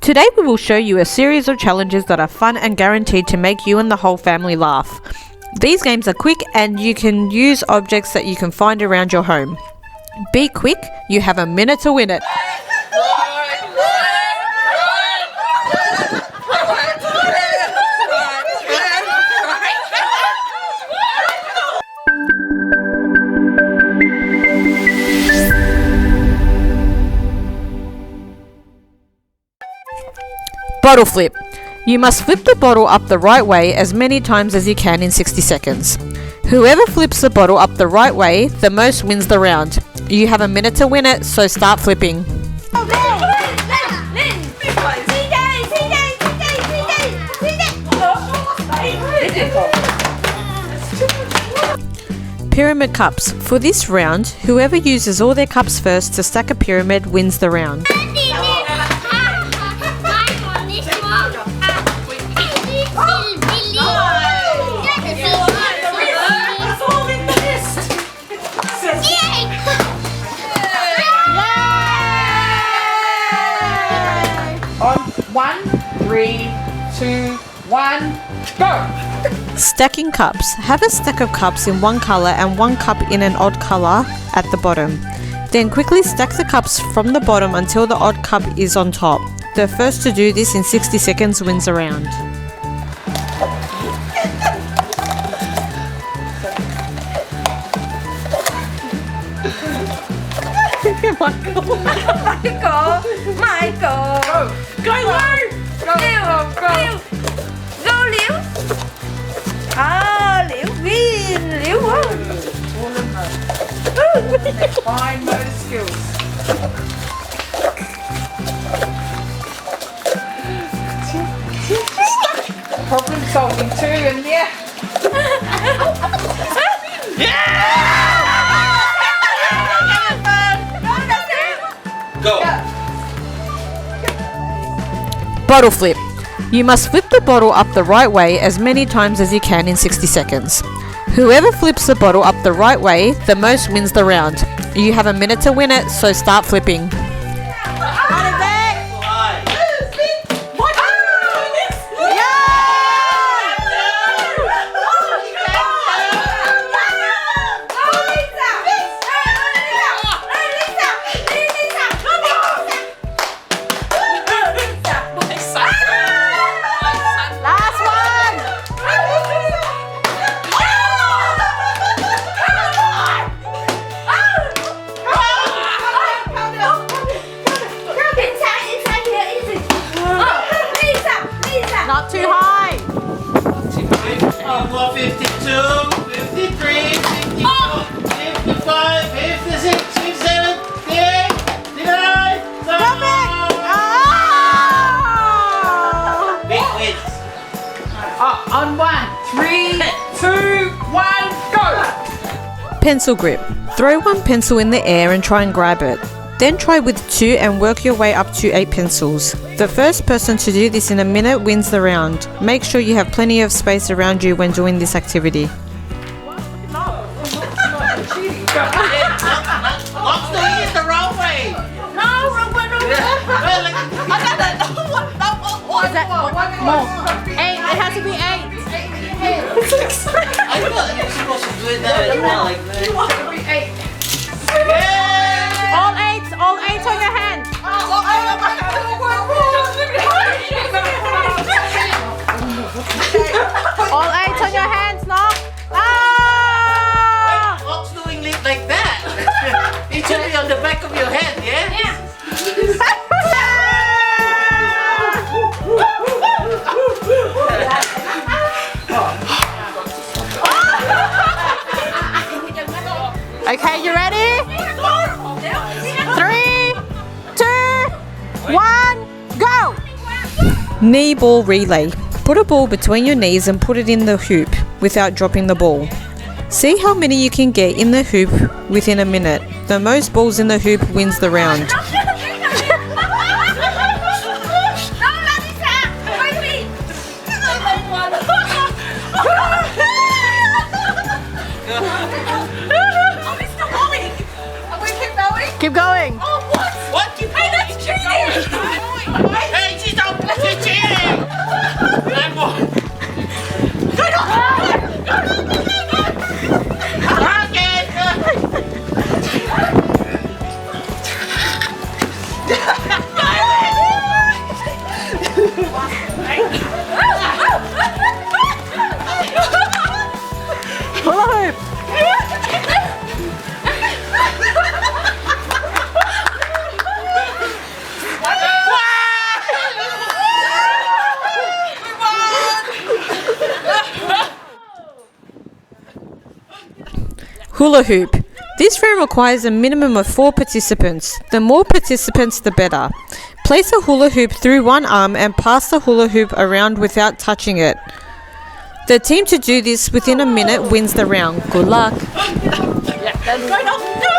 Today we will show you a series of challenges that are fun and guaranteed to make you and the whole family laugh. These games are quick and you can use objects that you can find around your home. Be quick, you have a minute to win it. Bottle flip. You must flip the bottle up the right way as many times as you can in 60 seconds. Whoever flips the bottle up the right way, the most wins the round. You have a minute to win it, so start flipping. Pyramid cups. For this round, whoever uses all their cups first to stack a pyramid wins the round. On 1, 3, 2, 1, go! Stacking cups. Have a stack of cups in one colour and one cup in an odd colour at the bottom. Then quickly stack the cups from the bottom until the odd cup is on top. The first to do this in 60 seconds wins the round. Michael! Go! Liễu! Liễu win! Liễu won! Fine motor skills. Problem solving too, and yeah. Go! Bottle flip. You must flip the bottle up the right way as many times as you can in 60 seconds. Whoever flips the bottle up the right way, the most wins the round. You have a minute to win it, so start flipping. Not too high. 52, 53, 54, 55, 56, 57, 58, 59, Big wins. On 1, 3, 2, 1, go! Pencil grip. Throw one pencil in the air and try and grab it. Then try with 2 and work your way up to 8 pencils. The first person to do this in a minute wins the round. Make sure you have plenty of space around you when doing this activity. Mom's doing it the wrong way. It has to be 8. I thought you were supposed to do it that way. Like that. All 8 on your hand. All 8 on your hands, no? Wait, Mom's doing it like that. It should be on the back of your head, yeah? Okay, you ready? 3, 2, 1, go! Knee ball relay. Put a ball between your knees and put it in the hoop without dropping the ball. See how many you can get in the hoop within a minute. The most balls in the hoop wins the round. Keep going. Oh, what? What? Keep Hey, that's cheating! Hey, she's Hula hoop. This round requires a minimum of 4 participants. The more participants, the better. Place a hula hoop through one arm and pass the hula hoop around without touching it. The team to do this within a minute wins the round. Good luck. Yeah, that's going on. No!